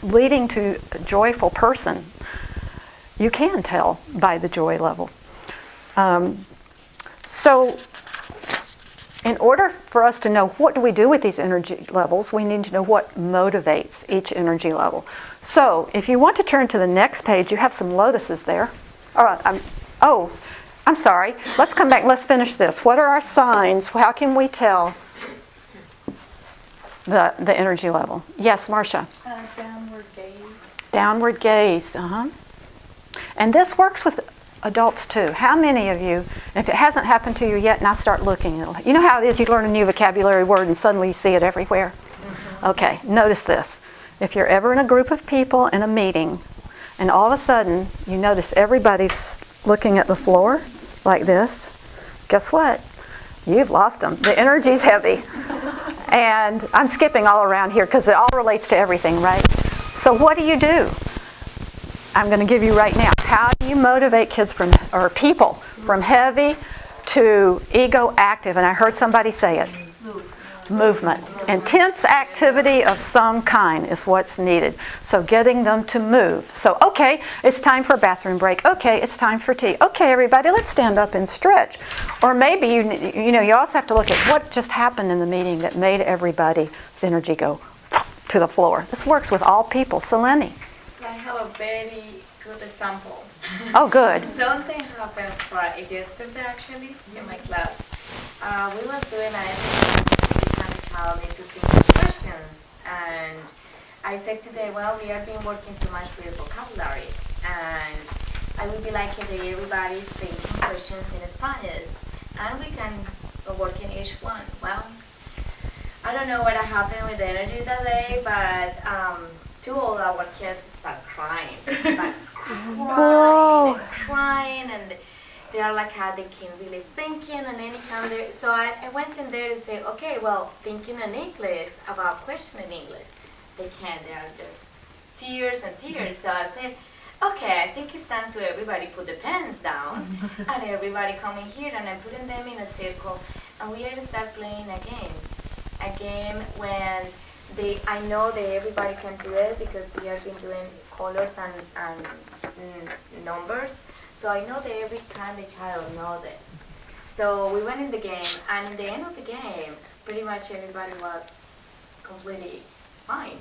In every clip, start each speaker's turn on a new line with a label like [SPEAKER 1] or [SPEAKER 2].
[SPEAKER 1] leading to a joyful person. You can tell by the joy level. So in order for us to know what do we do with these energy levels, we need to know what motivates each energy level. So if you want to turn to the next page, you have some lotuses there. I'm sorry. Let's come back. Let's finish this. What are our signs? How can we tell the energy level? Yes, Marcia.
[SPEAKER 2] Downward gaze.
[SPEAKER 1] Downward gaze. And this works with adults too. How many of you, if it hasn't happened to you yet, now start looking. You know how it is, you learn a new vocabulary word and suddenly you see it everywhere? Mm-hmm. Okay, notice this. If you're ever in a group of people in a meeting and all of a sudden you notice everybody's looking at the floor like this, guess what? You've lost them. The energy's heavy. And I'm skipping all around here because it all relates to everything, right? So what do? I'm going to give you right now. How do you motivate kids or people from heavy to ego active? And I heard somebody say it. Movement. Intense activity of some kind is what's needed. So getting them to move. So, okay, it's time for a bathroom break. Okay, it's time for tea. Okay, everybody, let's stand up and stretch. Or maybe, you also have to look at what just happened in the meeting that made everybody's energy go to the floor. This works with all people. So, Lenny.
[SPEAKER 2] So I have a very good example.
[SPEAKER 1] Oh, good.
[SPEAKER 2] Something happened yesterday actually in my class. We was doing an child into thinking questions, and I said today, well, we have been working so much with vocabulary, and I would be like everybody thinking questions in Spanish, and we can work in each one. Well, I don't know what happened with the energy that day, but two of our kids start crying. Crying, and they are like how they can really thinking and any kind of. So I went in there to say, okay, well, thinking in English about question in English, they can't. They are just tears and tears. So I said, okay, I think it's time to everybody put the pens down, and everybody coming here, and I'm putting them in a circle, and we are to start playing a game when I know that everybody can do it because we have been doing colors and numbers. So I know that every kind of child knows this. So we went in the game, and in the end of the game, pretty much everybody was completely fine.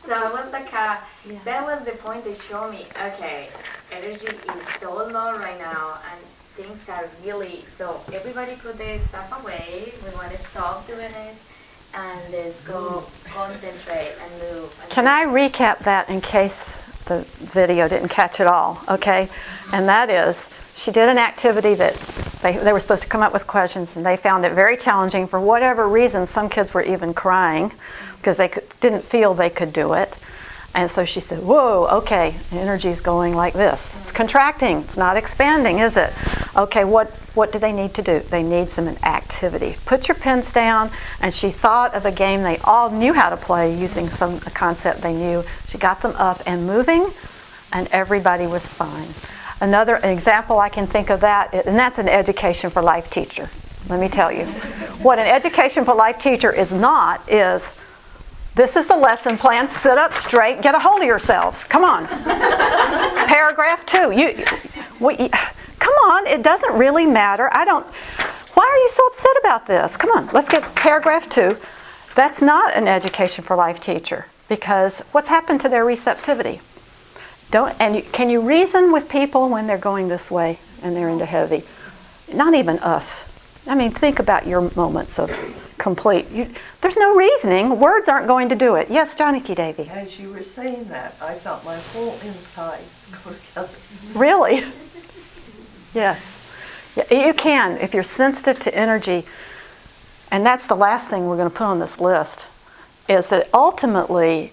[SPEAKER 2] So it was like that was the point to show me, okay, energy is so low right now, and things are really, so everybody put their stuff away. We want to stop doing it. And let's go concentrate and move.
[SPEAKER 1] Can I recap that in case the video didn't catch it all? Okay, and that is, she did an activity that they were supposed to come up with questions, and they found it very challenging. For whatever reason, some kids were even crying because they didn't feel they could do it. And so she said, whoa, okay, energy's going like this. It's contracting, it's not expanding, is it? Okay, what do they need to do? They need some activity. Put your pens down, and she thought of a game they all knew how to play using a concept they knew. She got them up and moving, and everybody was fine. Another example I can think of that, and that's an Education for Life teacher. Let me tell you. What an Education for Life teacher is not is, this is the lesson plan, sit up straight, get a hold of yourselves. Come on. Paragraph 2. Come on, it doesn't really matter. Why are you so upset about this? Come on, let's get paragraph 2. That's not an Education for Life teacher, because what's happened to their receptivity? Can you reason with people when they're going this way and they're into heavy? Not even us. I mean, think about your moments of complete. There's no reasoning. Words aren't going to do it. Yes, Johnny K. Davy.
[SPEAKER 3] As you were saying that, I felt my whole insides go together.
[SPEAKER 1] Really? Yes. You can, if you're sensitive to energy. And that's the last thing we're going to put on this list, is that ultimately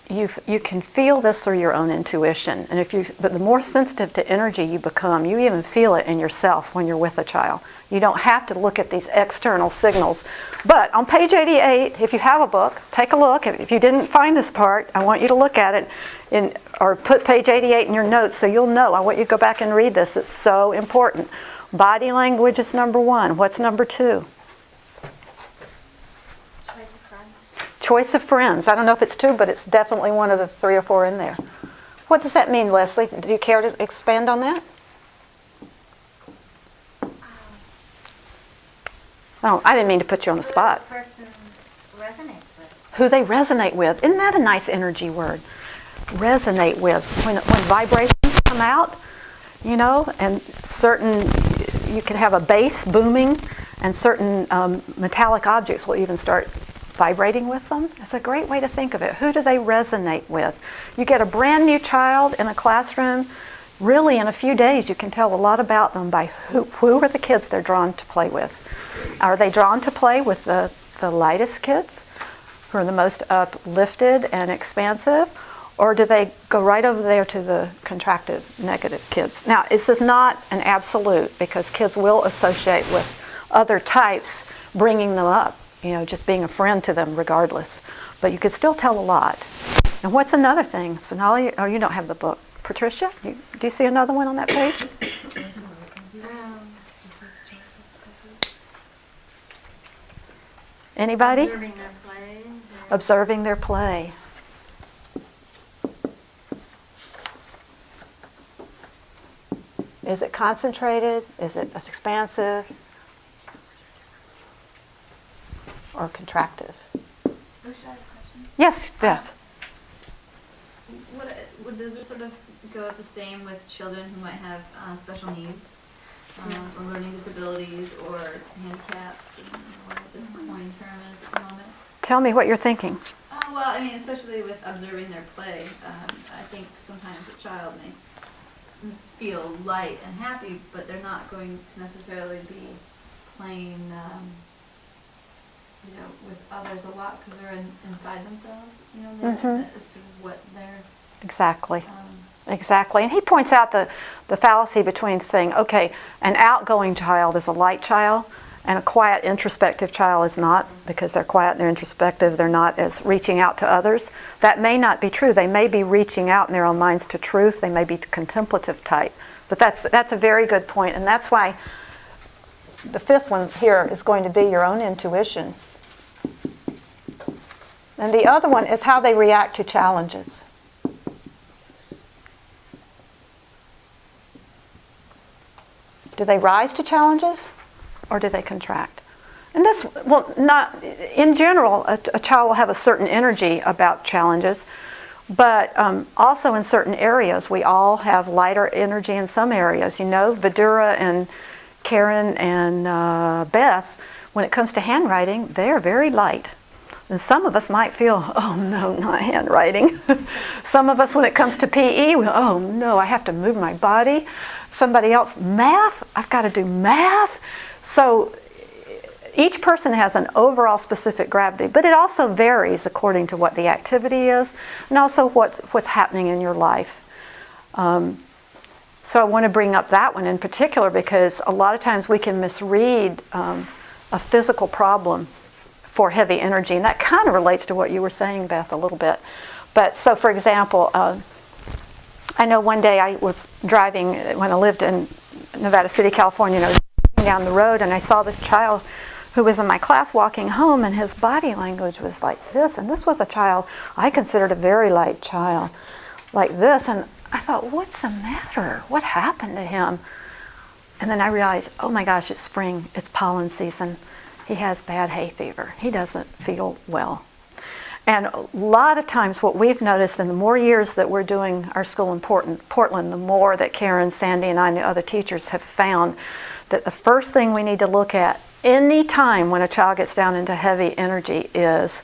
[SPEAKER 1] you can feel this through your own intuition. And but the more sensitive to energy you become, you even feel it in yourself when you're with a child. You don't have to look at these external signals. But on page 88, if you have a book, take a look. If you didn't find this part, I want you to look at it or put page 88 in your notes so you'll know. I want you to go back and read this. It's so important. Body language is number 1. What's number 2?
[SPEAKER 2] Choice of friends.
[SPEAKER 1] Choice of friends. I don't know if it's 2, but it's definitely one of the 3 or 4 in there. What does that mean, Leslie? Do you care to expand on that? Oh, I didn't mean to put you on the spot.
[SPEAKER 2] Who the person resonates with.
[SPEAKER 1] Who they resonate with. Isn't that a nice energy word? Resonate with. When vibrations come out, you know, and certain, you can have a bass booming, and certain metallic objects will even start vibrating with them. It's a great way to think of it. Who do they resonate with? You get a brand new child in a classroom, really in a few days you can tell a lot about them by who are the kids they're drawn to play with. Are they drawn to play with the lightest kids, who are the most uplifted and expansive? Or do they go right over there to the contracted, negative kids? Now, this is not an absolute, because kids will associate with other types bringing them up, you know, just being a friend to them regardless. But you could still tell a lot. And what's another thing? Sonali, oh, you don't have the book. Patricia, do you see another one on that page? Anybody?
[SPEAKER 2] Observing their play.
[SPEAKER 1] Observing their play. Is it concentrated? Is it expansive? Or contractive?
[SPEAKER 4] Oh, should I have a question?
[SPEAKER 1] Yes, Beth.
[SPEAKER 4] Does this sort of go the same with children who might have special needs, or learning disabilities, or handicaps, and what the coin term is at the moment?
[SPEAKER 1] Tell me what you're thinking.
[SPEAKER 4] Well, I mean, especially with observing their play, I think sometimes a child may feel light and happy, but they're not going to necessarily be playing, you know, with others a lot because they're inside themselves. You know, it's what they're.
[SPEAKER 1] Exactly. Exactly. And he points out the fallacy between saying, okay, an outgoing child is a light child, and a quiet, introspective child is not, because they're quiet and they're introspective, they're not as reaching out to others. That may not be true. They may be reaching out in their own minds to truth. They may be contemplative type. But that's a very good point, and that's why the 5th one here is going to be your own intuition. And the other one is how they react to challenges. Do they rise to challenges, or do they contract? And this, well, not in general, a child will have a certain energy about challenges, but also in certain areas, we all have lighter energy in some areas. You know, Vidura and Karen and Beth, when it comes to handwriting, they're very light. And some of us might feel, oh no, not handwriting. Some of us, when it comes to PE, oh no, I have to move my body. Somebody else, math, I've got to do math. So each person has an overall specific gravity, but it also varies according to what the activity is and also what's happening in your life. So I want to bring up that one in particular because a lot of times we can misread a physical problem for heavy energy, and that kind of relates to what you were saying, Beth, a little bit. But so, for example, I know one day I was driving when I lived in Nevada City, California, and I was driving down the road, and I saw this child who was in my class walking home, and his body language was like this, and this was a child I considered a very light child, like this, and I thought, what's the matter? What happened to him? And then I realized, oh my gosh, it's spring, it's pollen season. He has bad hay fever. He doesn't feel well. And a lot of times what we've noticed in the more years that we're doing our school in Portland, the more that Karen, Sandy, and I and the other teachers have found that the first thing we need to look at any time when a child gets down into heavy energy is,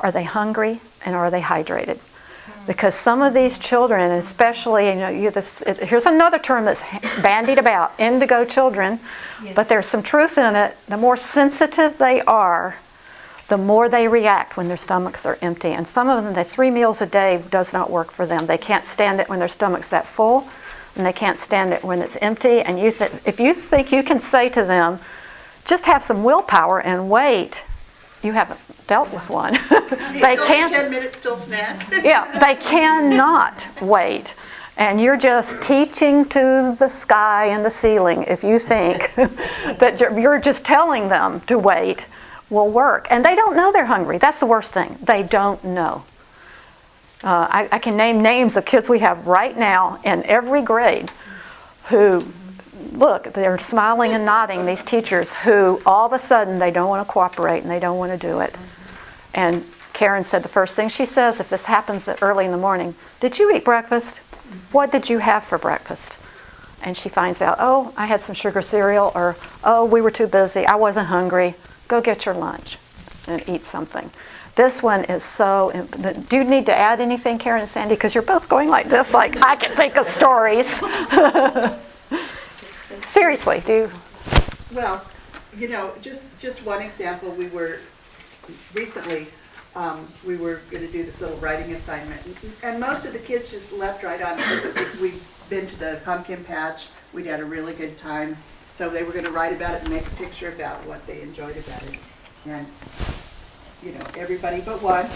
[SPEAKER 1] are they hungry and are they hydrated? Because some of these children, especially, you know, here's another term that's bandied about, indigo children, yes. But there's some truth in it. The more sensitive they are, the more they react when their stomachs are empty. And some of them, the 3 meals a day does not work for them. They can't stand it when their stomach's that full, and they can't stand it when it's empty. And if you think you can say to them, just have some willpower and wait, you haven't dealt with one. They can't.
[SPEAKER 3] 10 minutes till snack.
[SPEAKER 1] Yeah, they cannot wait. And you're just teaching to the sky and the ceiling if you think that you're just telling them to wait will work. And they don't know they're hungry. That's the worst thing. They don't know. I can name names of kids we have right now in every grade who, look, they're smiling and nodding, these teachers who all of a sudden they don't want to cooperate and they don't want to do it. And Karen said the first thing she says if this happens early in the morning, did you eat breakfast? What did you have for breakfast? And she finds out, oh, I had some sugar cereal, or, oh, we were too busy, I wasn't hungry. Go get your lunch and eat something. This one is so, do you need to add anything, Karen and Sandy? Because you're both going like this, like, I can think of stories. Seriously, do you?
[SPEAKER 5] Well, just one example, we were recently, we were going to do this little writing assignment, and most of the kids just leapt right on it. We'd been to the pumpkin patch, we'd had a really good time, so they were going to write about it and make a picture about what they enjoyed about it. And, everybody but one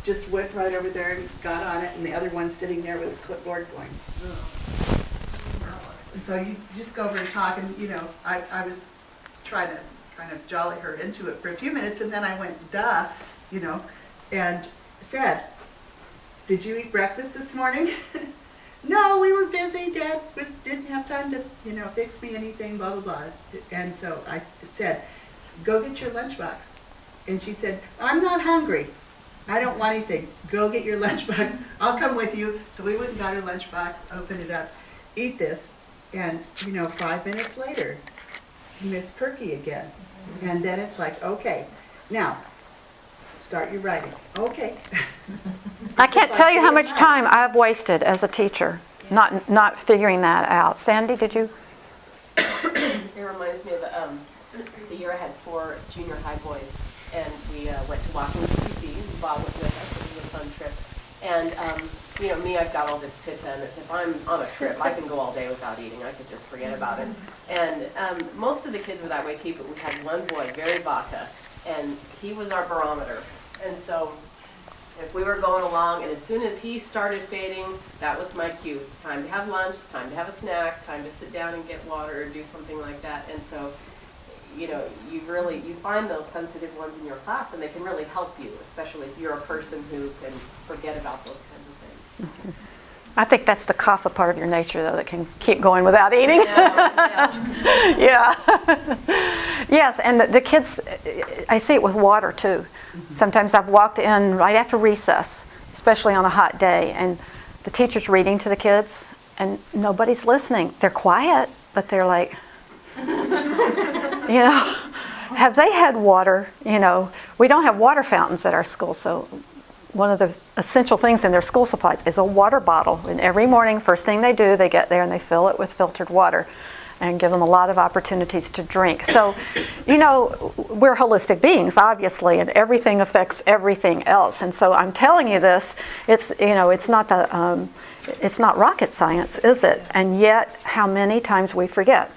[SPEAKER 5] just went right over there and got on it, and the other one sitting there with a clipboard going, ugh. And so you just go over and talk, and, I was trying to kind of jolly her into it for a few minutes, and then I went, duh, and said, did you eat breakfast this morning? No, we were busy, Dad didn't have time to, fix me anything, blah, blah, blah. And so I said, go get your lunchbox. And she said, I'm not hungry. I don't want anything. Go get your lunchbox. I'll come with you. So we went and got her lunchbox, opened it up, eat this, and, 5 minutes later, Miss Perky again. And then it's like, okay, now, start your writing. Okay.
[SPEAKER 1] I can't tell you how much time I've wasted as a teacher not figuring that out. Sandy, did you?
[SPEAKER 6] It reminds me of the year I had 4 junior high boys, and we went to Washington, D.C. Bob went with us. It was a fun trip. And, me, I've got all this pizza, and if I'm on a trip, I can go all day without eating. I could just forget about it. And most of the kids were that way, too, but we had one boy, very Vata, and he was our barometer. And so if we were going along, and as soon as he started fading, that was my cue. It's time to have lunch, time to have a snack, time to sit down and get water or do something like that. And so, you find those sensitive ones in your class, and they can really help you, especially if you're a person who can forget about those kinds of things.
[SPEAKER 1] I think that's the kapha part of your nature, though, that can keep going without eating. Yeah. Yes, and the kids, I see it with water, too. Sometimes I've walked in right after recess, especially on a hot day, and the teacher's reading to the kids, and nobody's listening. They're quiet, but they're like, have they had water? We don't have water fountains at our school, so one of the essential things in their school supplies is a water bottle. And every morning, first thing they do, they get there and they fill it with filtered water and give them a lot of opportunities to drink. So, we're holistic beings, obviously, and everything affects everything else. And so I'm telling you this, it's not rocket science, is it? And yet, how many times we forget,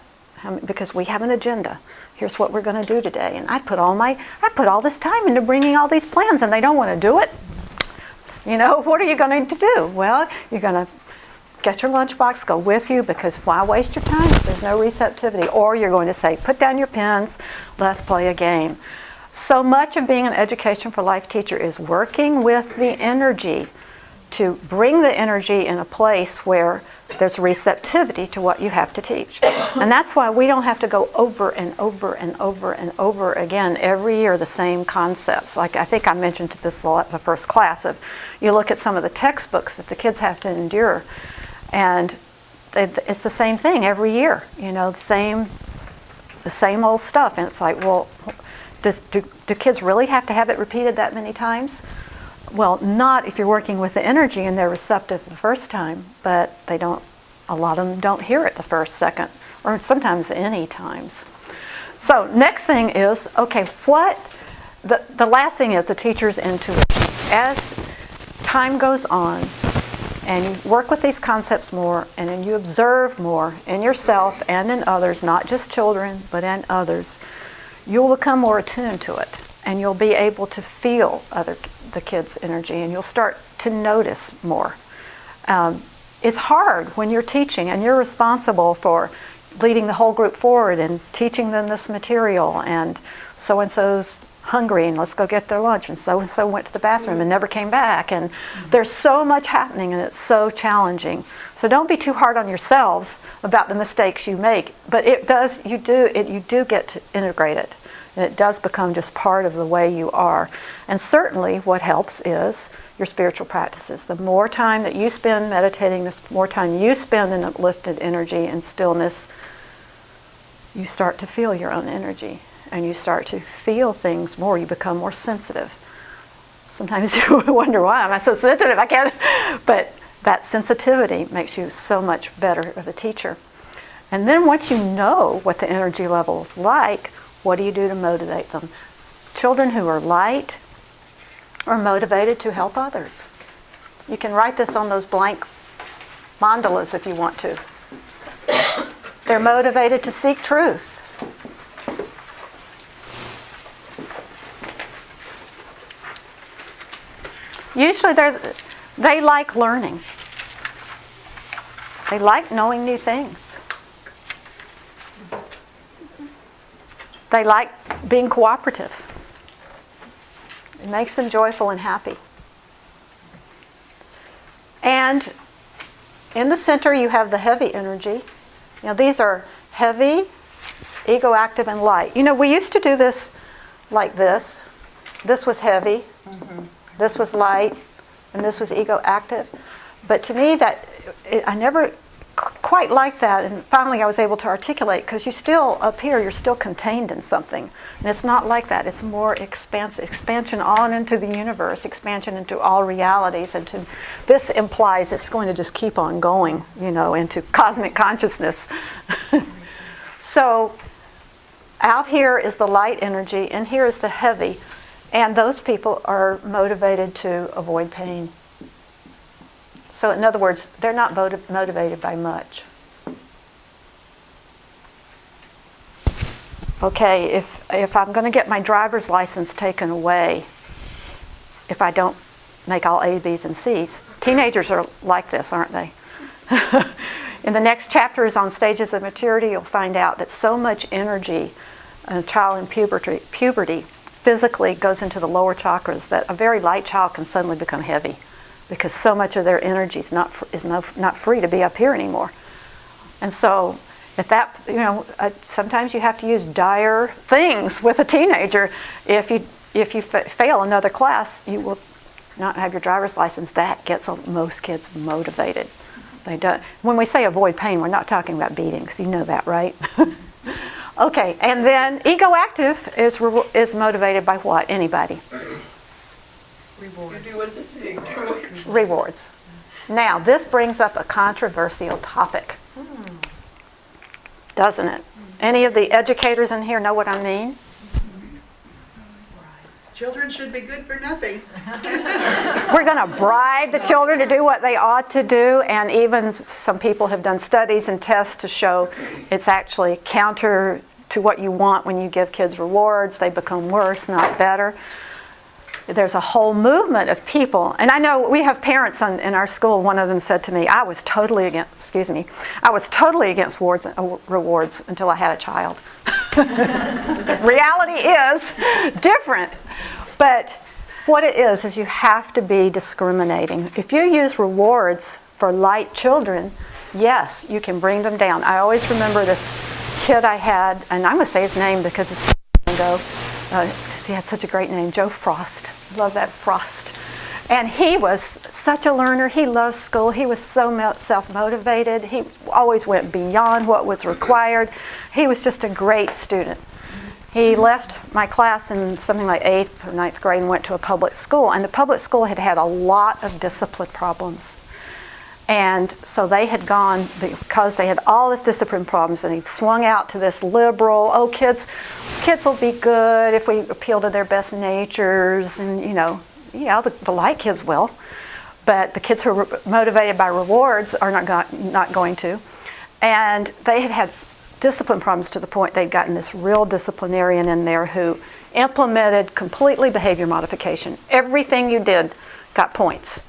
[SPEAKER 1] because we have an agenda. Here's what we're going to do today. And I put all this time into bringing all these plans, and they don't want to do it. What are you going to do? Well, you're going to get your lunchbox, go with you, because why waste your time if there's no receptivity? Or you're going to say, put down your pens, let's play a game. So much of being an Education for Life teacher is working with the energy to bring the energy in a place where there's receptivity to what you have to teach. And that's why we don't have to go over and over and over and over again every year the same concepts. Like I think I mentioned to this the first class of, you look at some of the textbooks that the kids have to endure, and it's the same thing every year, the same old stuff. And it's like, well, do kids really have to have it repeated that many times? Well, not if you're working with the energy and they're receptive the first time, but a lot of them don't hear it the first, second, or sometimes any times. So next thing is, okay, the last thing is the teacher's intuition. As time goes on and you work with these concepts more and then you observe more in yourself and in others, not just children, but in others, you'll become more attuned to it, and you'll be able to feel the kids' energy, and you'll start to notice more. It's hard when you're teaching and you're responsible for leading the whole group forward and teaching them this material, and so-and-so's hungry and let's go get their lunch, and so went to the bathroom and never came back, and there's so much happening and it's so challenging. So don't be too hard on yourselves about the mistakes you make, but you do get to integrate it, and it does become just part of the way you are. And certainly what helps is your spiritual practices. The more time that you spend meditating, the more time you spend in uplifted energy and stillness, you start to feel your own energy. And you start to feel things more. You become more sensitive. Sometimes you wonder, why am I so sensitive? I can't. But that sensitivity makes you so much better of a teacher. And then once you know what the energy level is like, what do you do to motivate them? Children who are light are motivated to help others. You can write this on those blank mandalas if you want to. They're motivated to seek truth. Usually they like learning. They like knowing new things. They like being cooperative. It makes them joyful and happy. And in the center you have the heavy energy. These are heavy, ego active, and light. We used to do this like this. This was heavy. This was light, and this was ego active. But to me, I never quite liked that, and finally I was able to articulate, because you still, up here, you're still contained in something. And it's not like that. It's more expansion on into the universe, expansion into all realities. And this implies it's going to just keep on going, into cosmic consciousness. So out here is the light energy, and here is the heavy. And those people are motivated to avoid pain. So in other words, they're not motivated by much. Okay, if I'm going to get my driver's license taken away, if I don't make all A, B's, and C's, teenagers are like this, aren't they? In the next chapters on stages of maturity, you'll find out that so much energy in a child in puberty physically goes into the lower chakras that a very light child can suddenly become heavy, because so much of their energy is not free to be up here anymore. And so at that, sometimes you have to use dire things with a teenager. If you fail another class, you will not have your driver's license. That gets most kids motivated. They don't. When we say avoid pain, we're not talking about beatings. You know that, right? Okay, and then ego active is motivated by what? Anybody?
[SPEAKER 3] Reward.
[SPEAKER 6] You do what you say.
[SPEAKER 1] Rewards. Now, this brings up a controversial topic, doesn't it? Any of the educators in here know what I mean?
[SPEAKER 5] Children should be good for nothing.
[SPEAKER 1] We're going to bribe the children to do what they ought to do, and even some people have done studies and tests to show it's actually counter to what you want when you give kids rewards. They become worse, not better. There's a whole movement of people, and I know we have parents in our school. One of them said to me, I was totally against rewards until I had a child. Reality is different. But what it is you have to be discriminating. If you use rewards for light children, yes, you can bring them down. I always remember this kid I had, and I'm going to say his name because it's ago. He had such a great name, Joe Frost. Love that Frost. And he was such a learner. He loved school. He was so self-motivated. He always went beyond what was required. He was just a great student. He left my class in something like 8th or 9th grade and went to a public school. And the public school had had a lot of discipline problems. And so they had gone, because they had all this discipline problems, and he'd swung out to this liberal, kids will be good if we appeal to their best natures. And, the light kids will. But the kids who are motivated by rewards are not going to. And they had discipline problems to the point they'd gotten this real disciplinarian in there who implemented completely behavior modification. Everything you did got points.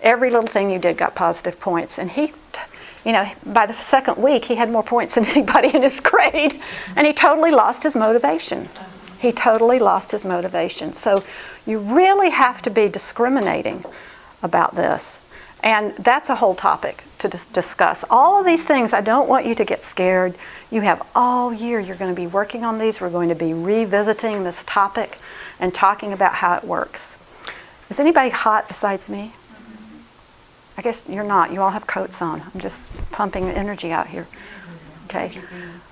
[SPEAKER 1] Every little thing you did got positive points. And he, by the second week, he had more points than anybody in his grade. And he totally lost his motivation. he totally lost his motivation. So you really have to be discriminating about this. And that's a whole topic to discuss. All of these things, I don't want you to get scared. You have all year, you're going to be working on these. We're going to be revisiting this topic and talking about how it works. Is anybody hot besides me? I guess you're not. You all have coats on. I'm just pumping the energy out here. Okay.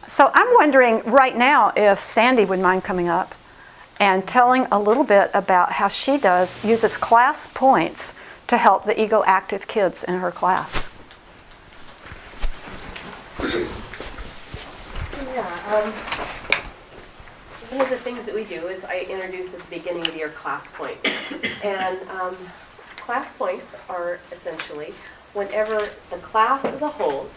[SPEAKER 1] So I'm wondering right now if Sandy would mind coming up and telling a little bit about how she uses class points to help the ego active kids in her class.
[SPEAKER 6] Yeah, one of the things that we do is I introduce at the beginning of the year class points. And class points are essentially whenever the class as a whole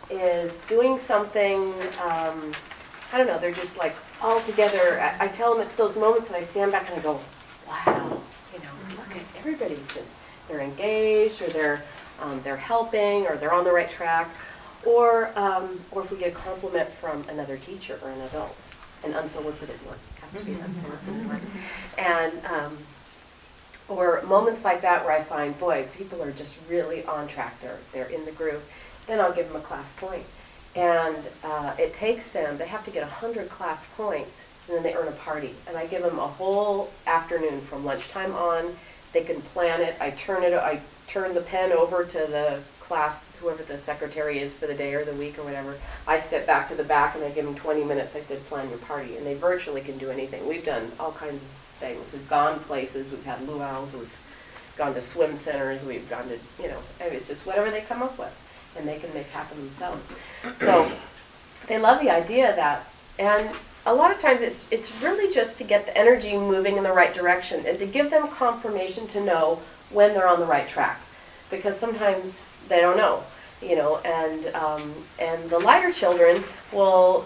[SPEAKER 6] is doing something, I don't know, they're just like all together. I tell them it's those moments that I stand back and I go, wow, look at everybody's just, they're engaged, or they're helping, or they're on the right track, or if we get a compliment from another teacher or an adult, an unsolicited one, has to be an unsolicited one, and or moments like that where I find, boy, people are just really on track, they're in the groove, then I'll give them a class point, and it takes them, they have to get 100 class points, and then they earn a party, and I give them a whole afternoon from lunchtime on. They can plan it. I turn the pen over to the class, whoever the secretary is for the day or the week or whatever. I step back to the back and I give them 20 minutes. I said, plan your party. And they virtually can do anything. We've done all kinds of things. We've gone places. We've had luau's. We've gone to swim centers. We've gone to, it's just whatever they come up with. And they can make happen themselves. So they love the idea of that. And a lot of times it's really just to get the energy moving in the right direction and to give them confirmation to know when they're on the right track, because sometimes they don't know, and the lighter children will,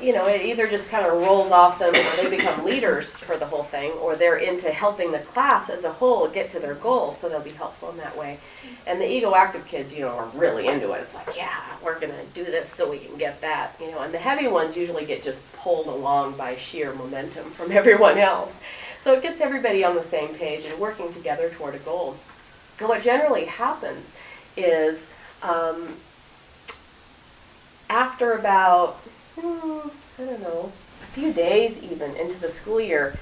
[SPEAKER 6] it either just kind of rolls off them, or they become leaders for the whole thing, or they're into helping the class as a whole get to their goals, so they'll be helpful in that way. And the ego active kids, are really into it. It's like, yeah, we're going to do this so we can get that, and the heavy ones usually get just pulled along by sheer momentum from everyone else. So it gets everybody on the same page and working together toward a goal. And what generally happens is after about, a few days even into the school year,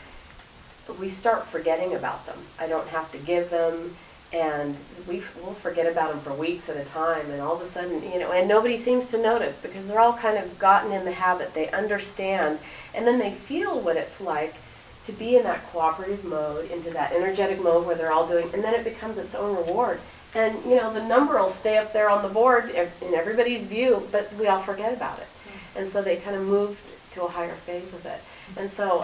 [SPEAKER 6] we start forgetting about them. I don't have to give them, and we'll forget about them for weeks at a time, and all of a sudden, and nobody seems to notice because they're all kind of gotten in the habit. They understand, and then they feel what it's like to be in that cooperative mode, into that energetic mode where they're all doing, and then it becomes its own reward. And, the number will stay up there on the board in everybody's view, but we all forget about it. And so they kind of move to a higher phase of it. And so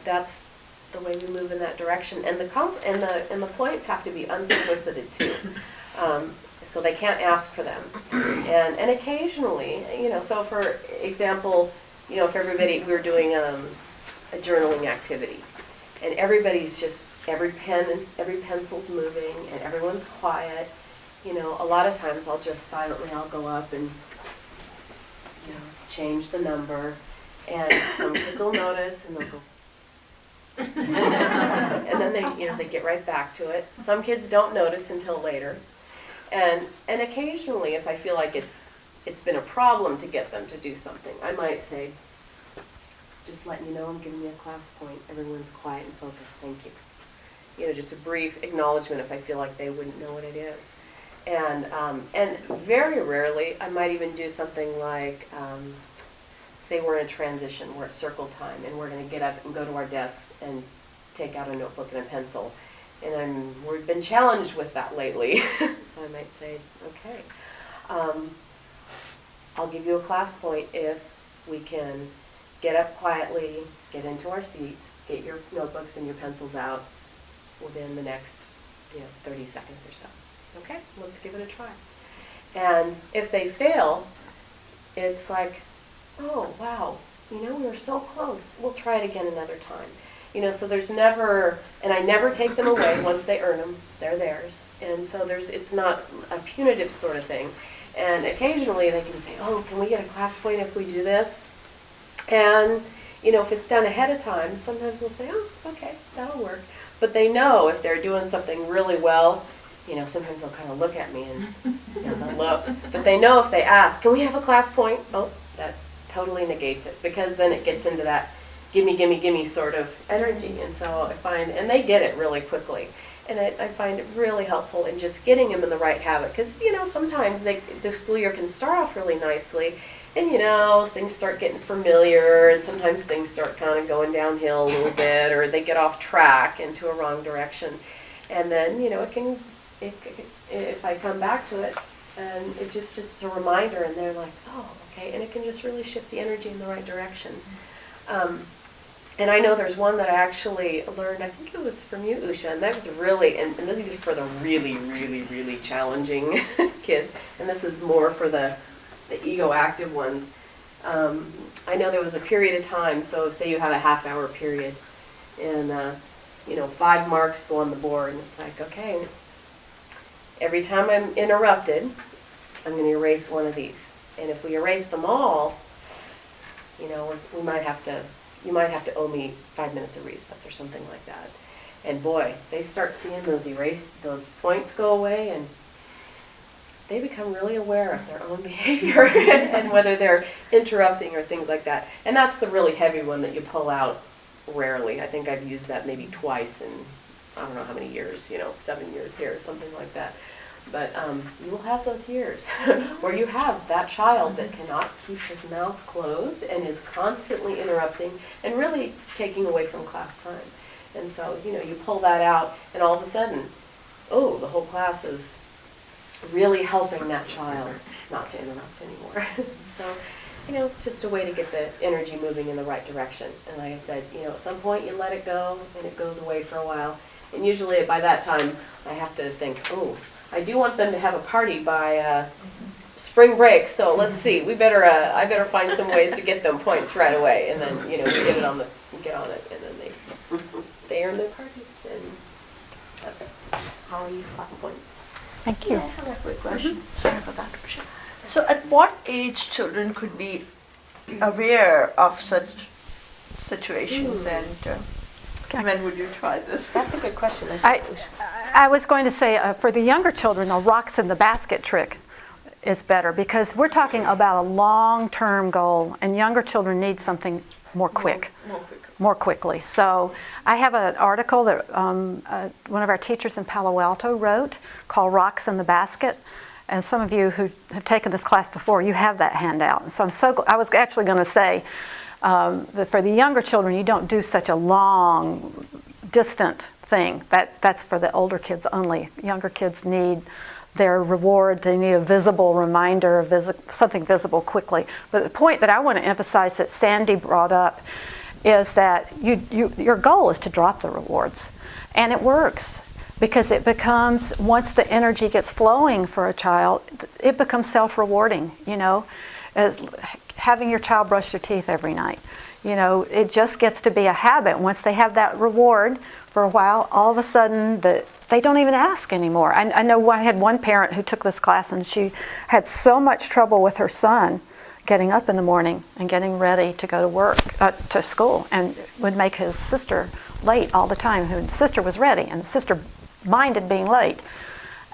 [SPEAKER 6] that's the way we move in that direction. And the points have to be unsolicited too. So they can't ask for them. And occasionally, so for example, if everybody, we're doing a journaling activity, and everybody's just, every pencil's moving, and everyone's quiet, a lot of times I'll just silently, I'll go up and, change the number, and some kids will notice, and they'll go, and then they get right back to it. Some kids don't notice until later, and occasionally, if I feel like it's been a problem to get them to do something, I might say, just letting you know I'm giving you a class point. Everyone's quiet and focused. Thank you. Just a brief acknowledgement if I feel like they wouldn't know what it is. And very rarely, I might even do something like, say we're in a transition, we're at circle time, and we're going to get up and go to our desks and take out a notebook and a pencil. And we've been challenged with that lately. So I might say, okay, I'll give you a class point if we can get up quietly, get into our seats, get your notebooks and your pencils out within the next 30 seconds or so. Okay, let's give it a try. And if they fail, it's like, oh, wow, we were so close. We'll try it again another time. So there's never, and I never take them away. Once they earn them, they're theirs. And so it's not a punitive sort of thing. And occasionally they can say, oh, can we get a class point if we do this? And, if it's done ahead of time, sometimes we'll say, oh, okay, that'll work. But they know if they're doing something really well, sometimes they'll kind of look at me and they'll look. But they know if they ask, can we have a class point? Oh, that totally negates it, because then it gets into that gimme, gimme, gimme sort of energy. And so I find, and they get it really quickly. And I find it really helpful in just getting them in the right habit. Because, sometimes the school year can start off really nicely. And, things start getting familiar. And sometimes things start kind of going downhill a little bit. Or they get off track into a wrong direction. And then, if I come back to it, and it's just a reminder. And they're like, oh, okay. And it can just really shift the energy in the right direction. And I know there's one that I actually learned, I think it was from you, Usha, and that was really, and this is for the really, really, really challenging kids, and this is more for the ego active ones. I know there was a period of time, so say you have a half-hour period, and 5 marks go on the board, and it's like, okay, every time I'm interrupted, I'm going to erase one of these. And if we erase them all, we might have to, you might have to owe me 5 minutes of recess or something like that. And boy, they start seeing those points go away, and they become really aware of their own behavior and whether they're interrupting or things like that. And that's the really heavy one that you pull out rarely. I think I've used that maybe twice in, I don't know how many years, 7 years here or something like that. But you will have those years where you have that child that cannot keep his mouth closed and is constantly interrupting and really taking away from class time. And so, you pull that out, and all of a sudden, oh, the whole class is really helping that child not to interrupt anymore. So, it's just a way to get the energy moving in the right direction. And like I said, at some point you let it go, and it goes away for a while. And usually by that time, I have to think, oh, I do want them to have a party by spring break, so let's see. I better find some ways to get them points right away, and then we get on it, and then they earn their party, and that's how I use class points.
[SPEAKER 1] Thank you.
[SPEAKER 7] I have a quick question. Sorry about that. So at what age children could be aware of such situations, and when would you try this?
[SPEAKER 6] That's a good question.
[SPEAKER 1] I was going to say, for the younger children, the rocks in the basket trick is better, because we're talking about a long-term goal, and younger children need something more quickly. So I have an article that one of our teachers in Palo Alto wrote called Rocks in the Basket. And some of you who have taken this class before, you have that handout. And so I was actually going to say that for the younger children, you don't do such a long, distant thing. That's for the older kids only. Younger kids need their reward. They need a visible reminder of something visible quickly. But the point that I want to emphasize that Sandy brought up is that your goal is to drop the rewards. And it works, because it becomes, once the energy gets flowing for a child, it becomes self-rewarding, having your child brush their teeth every night. It just gets to be a habit. Once they have that reward for a while, all of a sudden they don't even ask anymore. I know I had one parent who took this class, and she had so much trouble with her son getting up in the morning and getting ready to go to work, to school, and would make his sister late all the time. His sister was ready, and the sister minded being late.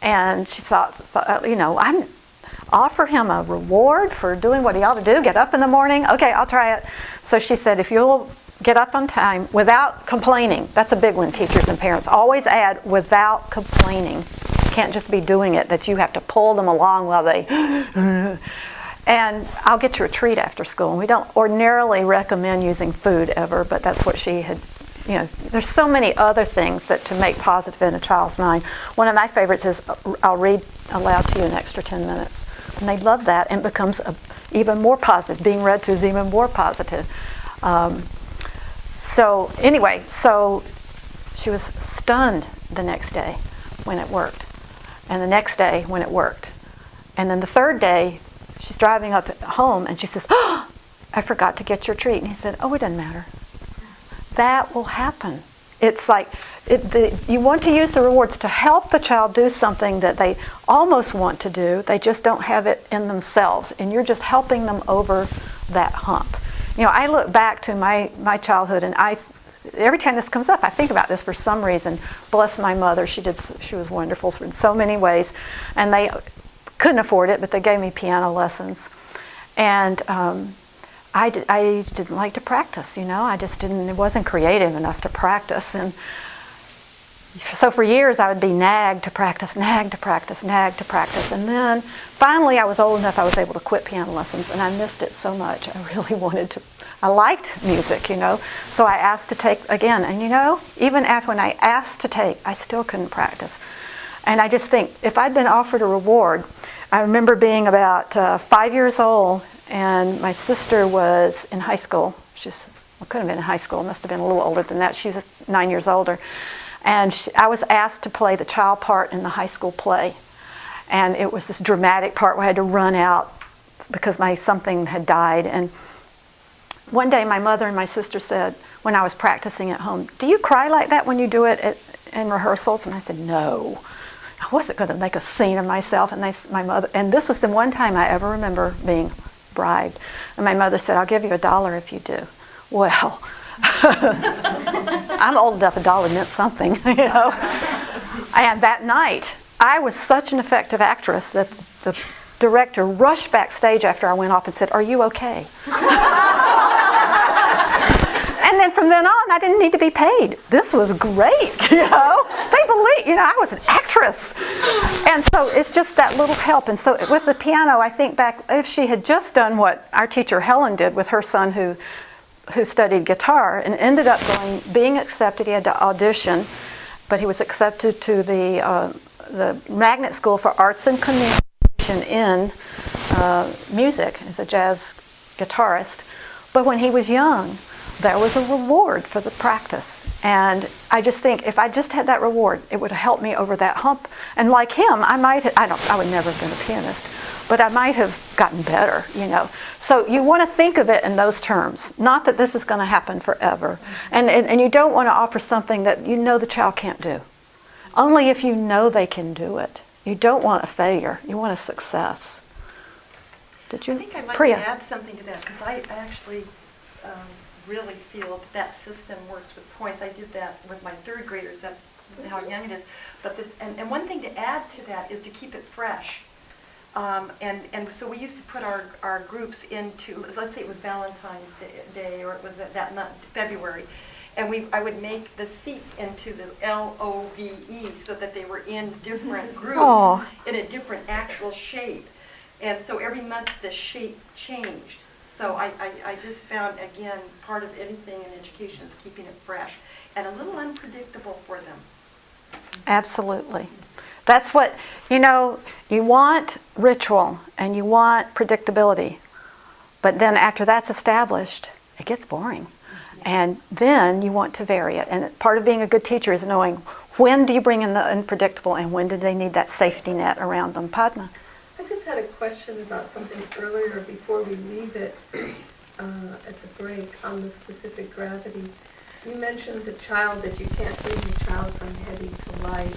[SPEAKER 1] And she thought I'm offer him a reward for doing what he ought to do, get up in the morning. Okay, I'll try it. So she said, if you'll get up on time without complaining. That's a big one, teachers and parents. Always add without complaining. You can't just be doing it, that you have to pull them along while they... And I'll get you a treat after school. And we don't ordinarily recommend using food ever, but that's what she had... there's so many other things that to make positive in a child's mind. One of my favorites is, I'll read aloud to you an extra 10 minutes. And they love that, and it becomes even more positive. Being read to is even more positive. So she was stunned the next day when it worked. And the next day when it worked. And then the third day, she's driving up at home, and she says, oh, I forgot to get your treat. And he said, oh, it doesn't matter. That will happen. It's like you want to use the rewards to help the child do something that they almost want to do. They just don't have it in themselves. And you're just helping them over that hump. You know, I look back to my childhood, and every time this comes up, I think about this for some reason. Bless my mother, she was wonderful in so many ways, and they couldn't afford it, but they gave me piano lessons, and I didn't like to practice. You know, it wasn't creative enough to practice, and so for years I would be nagged to practice, and then finally I was old enough I was able to quit piano lessons, and I missed it so much. I really wanted to. I liked music, you know, so I asked to take again, and you know, even after when I asked to take, I still couldn't practice. And I just think if I'd been offered a reward, I remember being about 5 years old, and my sister was in high school. Couldn't have been in high school, must have been a little older than that. She was 9 years older. And I was asked to play the child part in the high school play. And it was this dramatic part where I had to run out because something had died. And one day my mother and my sister said, when I was practicing at home, "Do you cry like that when you do it in rehearsals?" And I said, "No. I wasn't going to make a scene of myself." And and this was the one time I ever remember being bribed. And my mother said, "I'll give you $1 if you do." Well, I'm old enough, $1 meant something, you know. And that night, I was such an effective actress that the director rushed backstage after I went off and said, "Are you okay?" And then from then on, I didn't need to be paid. This was great, you know. They believe, you know, I was an actress. And so it's just that little help. And so with the piano, I think back, if she had just done what our teacher Helen did with her son who studied guitar and ended up being accepted. He had to audition, but he was accepted to the Magnet School for Arts and Communication in music as a jazz guitarist. But when he was young, there was a reward for the practice. And I just think if I just had that reward, it would have helped me over that hump. And like him, I would never have been a pianist, but I might have gotten better, you know. So you want to think of it in those terms, not that this is going to happen forever. And you don't want to offer something that you know the child can't do. Only if you know they can do it. You don't want a failure. You want a success. Did you?
[SPEAKER 3] I think I'd like
[SPEAKER 1] Priya.
[SPEAKER 3] to add something to that, because I actually really feel that system works with points. I did that with my third graders. That's how young it is. But and one thing to add to that is to keep it fresh. And so we used to put our groups into, let's say it was Valentine's Day or it was that month, February, and I would make the seats into the LOVE so that they were in different groups.
[SPEAKER 1] Aw.
[SPEAKER 3] In a different actual shape. And so every month the shape changed. So I just found, again, part of anything in education is keeping it fresh and a little unpredictable for them.
[SPEAKER 1] Absolutely. That's what, you know, you want ritual and you want predictability. But then after that's established, it gets boring. And then you want to vary it. And part of being a good teacher is knowing when do you bring in the unpredictable and when do they need that safety net around them. Padma?
[SPEAKER 8] I just had a question about something earlier before we leave it at the break on the specific gravity. You mentioned the child, that you can't bring the child from heavy to light,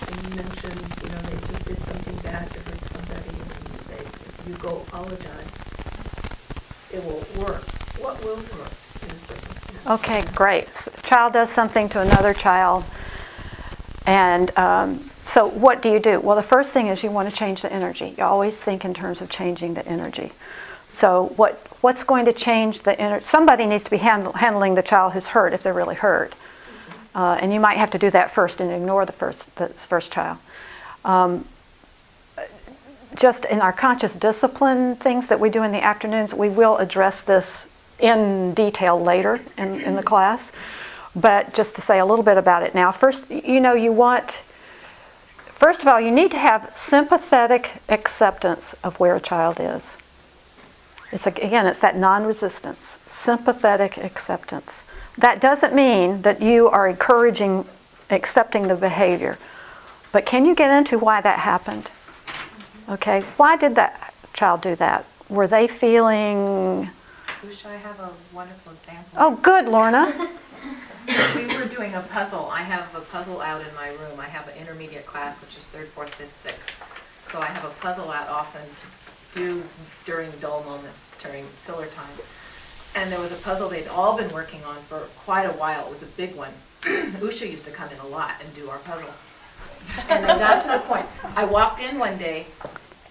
[SPEAKER 8] and you mentioned, you know, they just did something bad to hurt somebody, and you say, if you go apologize, it won't work. What will work in a circumstance?
[SPEAKER 1] Okay, great. Child does something to another child, and so what do you do? Well, the first thing is you want to change the energy. You always think in terms of changing the energy. So what's going to change the energy? Somebody needs to be handling the child who's hurt if they're really hurt. And you might have to do that first and ignore the first child. Just in our conscious discipline things that we do in the afternoons, we will address this in detail later in the class. But just to say a little bit about it now. First, you know, first of all, you need to have sympathetic acceptance of where a child is. It's that non-resistance, sympathetic acceptance. That doesn't mean that you are accepting the behavior. But can you get into why that happened? Okay, why did that child do that? Were they feeling...
[SPEAKER 9] Wish I have a wonderful example.
[SPEAKER 1] Oh, good, Lorna.
[SPEAKER 9] We were doing a puzzle. I have a puzzle out in my room. I have an intermediate class, which is 3rd, 4th, 5th, 6th. So I have a puzzle out often to do during dull moments, during filler time. and there was a puzzle they'd all been working on for quite a while. It was a big one. Usha used to come in a lot and do our puzzle. And they got to the point, I walked in one day,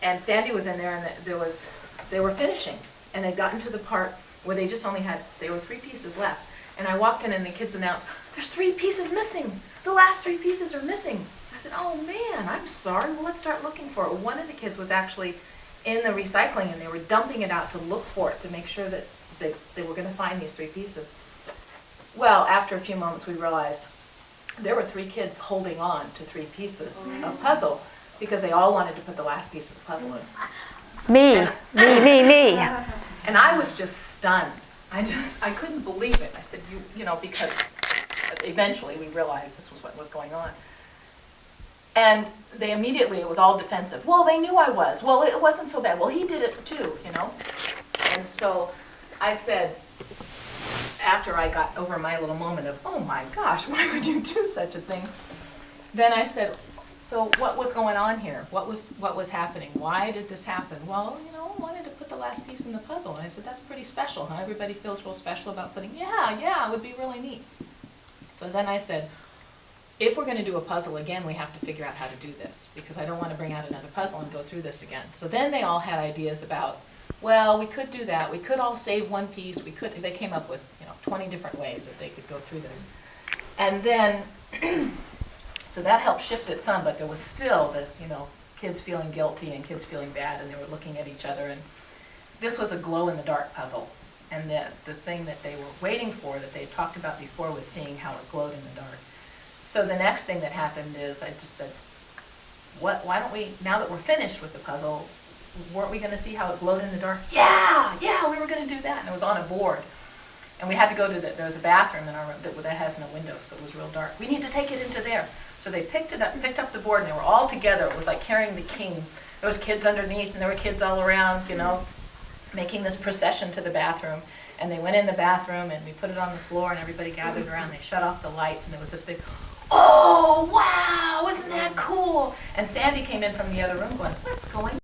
[SPEAKER 9] and Sandy was in there, and they were finishing, and they'd gotten to the part where they just only had, there were 3 pieces left. And I walked in, and the kids announced, there's 3 pieces missing. The last 3 pieces are missing. I said, oh man, I'm sorry. Well, let's start looking for it. One of the kids was actually in the recycling, and they were dumping it out to look for it, to make sure that they were going to find these 3 pieces. Well, after a few moments, we realized there were 3 kids holding on to 3 pieces of puzzle because they all wanted to put the last piece of the puzzle in.
[SPEAKER 1] Me.
[SPEAKER 9] And I was just stunned. I couldn't believe it. I said, you know, because eventually we realized this was what was going on. And they immediately, it was all defensive. Well, they knew I was. Well, it wasn't so bad. Well, he did it too, you know. And so I said, after I got over my little moment of, oh my gosh, why would you do such a thing? Then I said, so what was going on here? What was happening? Why did this happen? Well, you know, I wanted to put the last piece in the puzzle. And I said, that's pretty special, huh? Everybody feels real special about putting, yeah, it would be really neat. So then I said, if we're going to do a puzzle again, we have to figure out how to do this, because I don't want to bring out another puzzle and go through this again. So then they all had ideas about, well, we could do that. We could all save one piece. They came up with, 20 different ways that they could go through this. And then, so that helped shift it some, but there was still this, kids feeling guilty and kids feeling bad, and they were looking at each other. And this was a glow-in-the-dark puzzle. And the thing that they were waiting for, that they had talked about before, was seeing how it glowed in the dark. So the next thing that happened is I just said, why don't we, now that we're finished with the puzzle, weren't we going to see how it glowed in the dark? Yeah, we were going to do that. And it was on a board. And we had to go to there was a bathroom in our room that has no window, so it was real dark. We need to take it into there. So they picked up the board, and they were all together. It was like carrying the king. There was kids underneath, and there were kids all around, making this procession to the bathroom. And they went in the bathroom, and we put it on the floor, and everybody gathered around. They shut off the lights, and there was this big, oh, wow, isn't that cool? And Sandy came in from the other room going, what's going on?